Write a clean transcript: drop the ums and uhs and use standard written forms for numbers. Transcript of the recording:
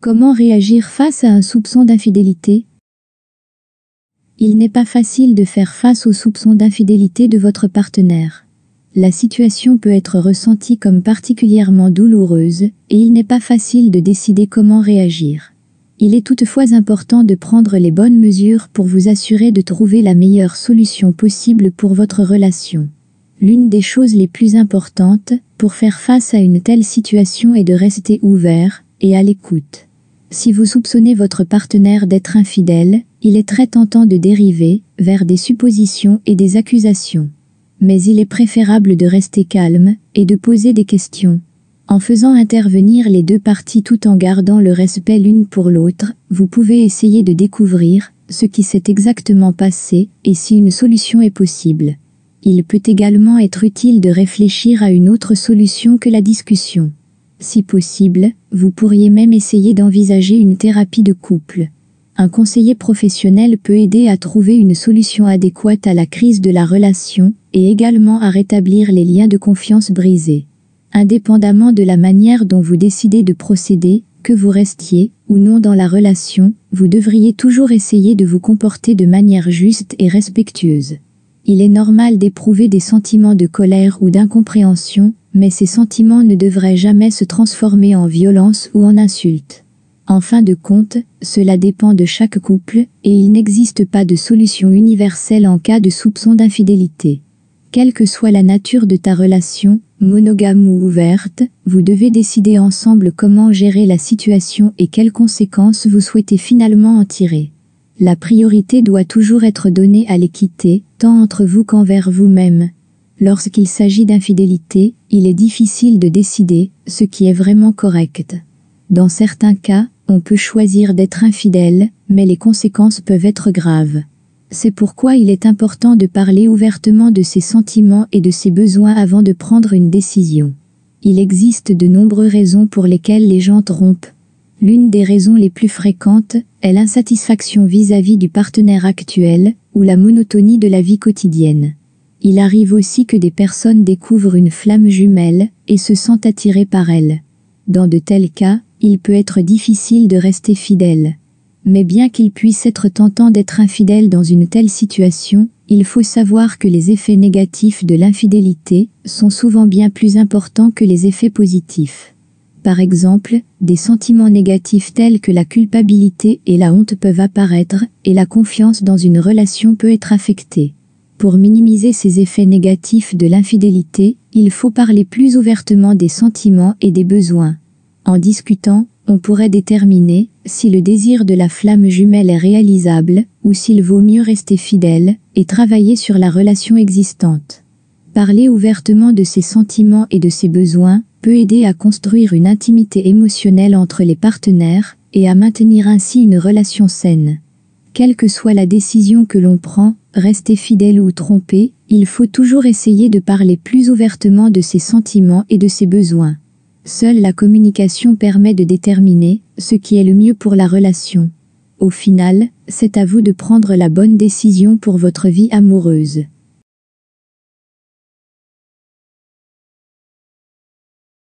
Comment réagir face à un soupçon d'infidélité? Il n'est pas facile de faire face au soupçon d'infidélité de votre partenaire. La situation peut être ressentie comme particulièrement douloureuse, et il n'est pas facile de décider comment réagir. Il est toutefois important de prendre les bonnes mesures pour vous assurer de trouver la meilleure solution possible pour votre relation. L'une des choses les plus importantes pour faire face à une telle situation est de rester ouvert et à l'écoute. Si vous soupçonnez votre partenaire d'être infidèle, il est très tentant de dériver vers des suppositions et des accusations. Mais il est préférable de rester calme et de poser des questions. En faisant intervenir les deux parties tout en gardant le respect l'une pour l'autre, vous pouvez essayer de découvrir ce qui s'est exactement passé et si une solution est possible. Il peut également être utile de réfléchir à une autre solution que la discussion. Si possible, vous pourriez même essayer d'envisager une thérapie de couple. Un conseiller professionnel peut aider à trouver une solution adéquate à la crise de la relation et également à rétablir les liens de confiance brisés. Indépendamment de la manière dont vous décidez de procéder, que vous restiez ou non dans la relation, vous devriez toujours essayer de vous comporter de manière juste et respectueuse. Il est normal d'éprouver des sentiments de colère ou d'incompréhension, mais ces sentiments ne devraient jamais se transformer en violence ou en insulte. En fin de compte, cela dépend de chaque couple, et il n'existe pas de solution universelle en cas de soupçon d'infidélité. Quelle que soit la nature de ta relation, monogame ou ouverte, vous devez décider ensemble comment gérer la situation et quelles conséquences vous souhaitez finalement en tirer. La priorité doit toujours être donnée à l'équité, tant entre vous qu'envers vous-même. Lorsqu'il s'agit d'infidélité, il est difficile de décider ce qui est vraiment correct. Dans certains cas, on peut choisir d'être infidèle, mais les conséquences peuvent être graves. C'est pourquoi il est important de parler ouvertement de ses sentiments et de ses besoins avant de prendre une décision. Il existe de nombreuses raisons pour lesquelles les gens trompent. L'une des raisons les plus fréquentes est l'insatisfaction vis-à-vis du partenaire actuel ou la monotonie de la vie quotidienne. Il arrive aussi que des personnes découvrent une flamme jumelle et se sentent attirées par elle. Dans de tels cas, il peut être difficile de rester fidèle. Mais bien qu'il puisse être tentant d'être infidèle dans une telle situation, il faut savoir que les effets négatifs de l'infidélité sont souvent bien plus importants que les effets positifs. Par exemple, des sentiments négatifs tels que la culpabilité et la honte peuvent apparaître, et la confiance dans une relation peut être affectée. Pour minimiser ces effets négatifs de l'infidélité, il faut parler plus ouvertement des sentiments et des besoins. En discutant, on pourrait déterminer si le désir de la flamme jumelle est réalisable ou s'il vaut mieux rester fidèle et travailler sur la relation existante. Parler ouvertement de ses sentiments et de ses besoins peut aider à construire une intimité émotionnelle entre les partenaires et à maintenir ainsi une relation saine. Quelle que soit la décision que l'on prend, rester fidèle ou trompé, il faut toujours essayer de parler plus ouvertement de ses sentiments et de ses besoins. Seule la communication permet de déterminer ce qui est le mieux pour la relation. Au final, c'est à vous de prendre la bonne décision pour votre vie amoureuse.